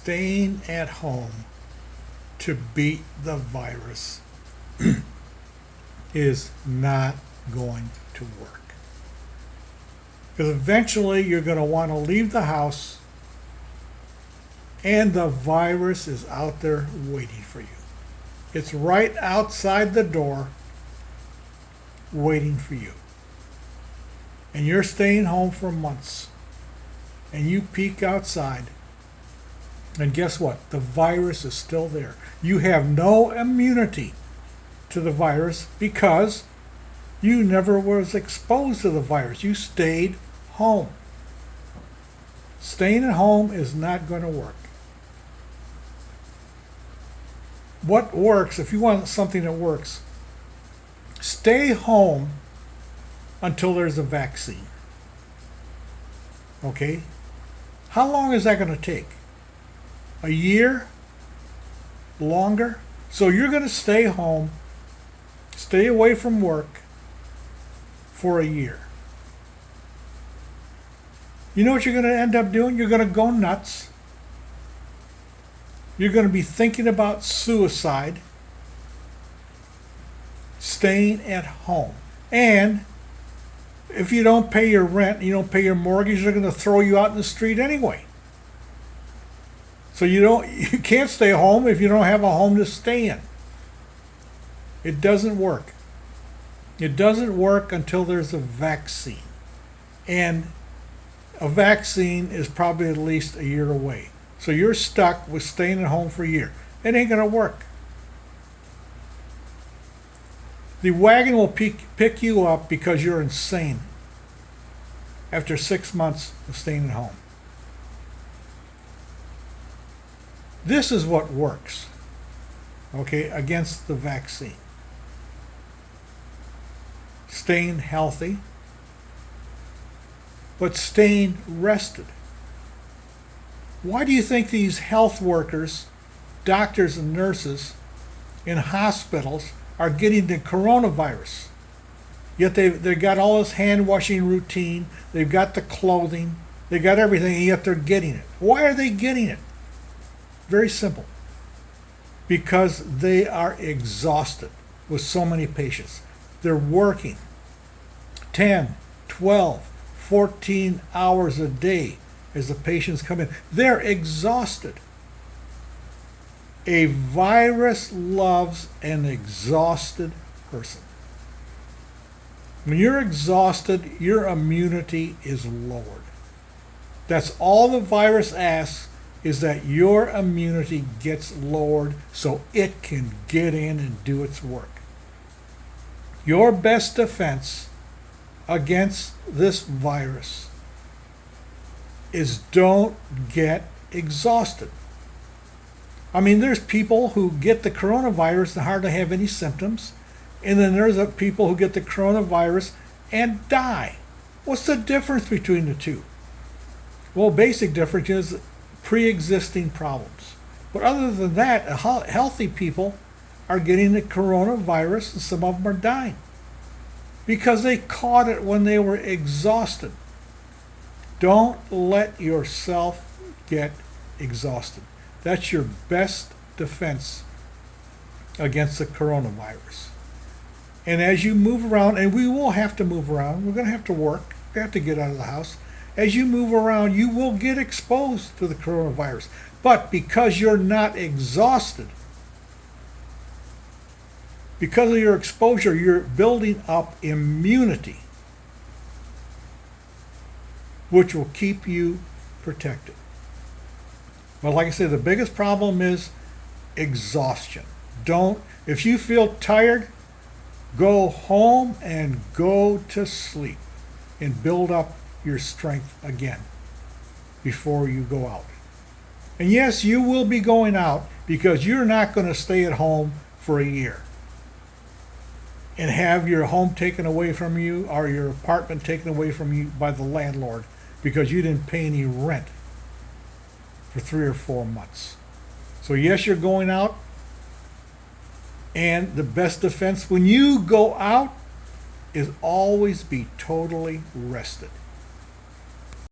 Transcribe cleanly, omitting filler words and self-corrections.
staying at home to beat the virus is not going to work. Because eventually you're going to want to leave the house and the virus is out there waiting for you. It's right outside the door waiting for you. And you're staying home for months. And you peek outside. And guess what? The virus is still there. You have no immunity to the virus because you never was exposed to the virus. You stayed home. Staying at home is not going to work. What works, if you want something that works, stay home until there's a vaccine. Okay? How long is that going to take? A year? Longer? So you're going to stay home, stay away from work for a year. You know what you're going to end up doing? You're going to go nuts. You're going to be thinking about suicide, staying at home. And if you don't pay your rent, you don't pay your mortgage, they're going to throw you out in the street anyway. So you can't stay home if you don't have a home to stay in. It doesn't work. It doesn't work until there's a vaccine. And a vaccine is probably at least a year away. So you're stuck with staying at home for a year. It ain't going to work. The wagon will pick you up because you're insane after 6 months of staying at home. This is what works, okay, against the vaccine. Staying healthy, but staying rested. Why do you think these health workers, doctors and nurses in hospitals are getting the coronavirus? Yet they've got all this hand washing routine, they've got the clothing, they've got everything, and yet they're getting it. Why are they getting it? Very simple. Because they are exhausted with so many patients. They're working 10, 12, 14 hours a day as the patients come in. They're exhausted. A virus loves an exhausted person. When you're exhausted, your immunity is lowered. That's all the virus asks, is that your immunity gets lowered so it can get in and do its work. Your best defense against this virus is don't get exhausted. I mean, there's people who get the coronavirus and hardly have any symptoms, and then there's people who get the coronavirus and die. What's the difference between the two? Well, basic difference is pre-existing problems. But other than that, healthy people are getting the coronavirus and some of them are dying because they caught it when they were exhausted. Don't let yourself get exhausted. That's your best defense against the coronavirus. And as you move around, and we will have to move around, we're going to have to work, we have to get out of the house. As you move around, you will get exposed to the coronavirus. But because you're not exhausted, because of your exposure, you're building up immunity, which will keep you protected. But like I said, the biggest problem is exhaustion. If you feel tired, go home and go to sleep and build up your strength again before you go out. And yes, you will be going out because you're not going to stay at home for a year and have your home taken away from you or your apartment taken away from you by the landlord because you didn't pay any rent for 3 or 4 months. So yes, you're going out, and the best defense when you go out is always be totally rested.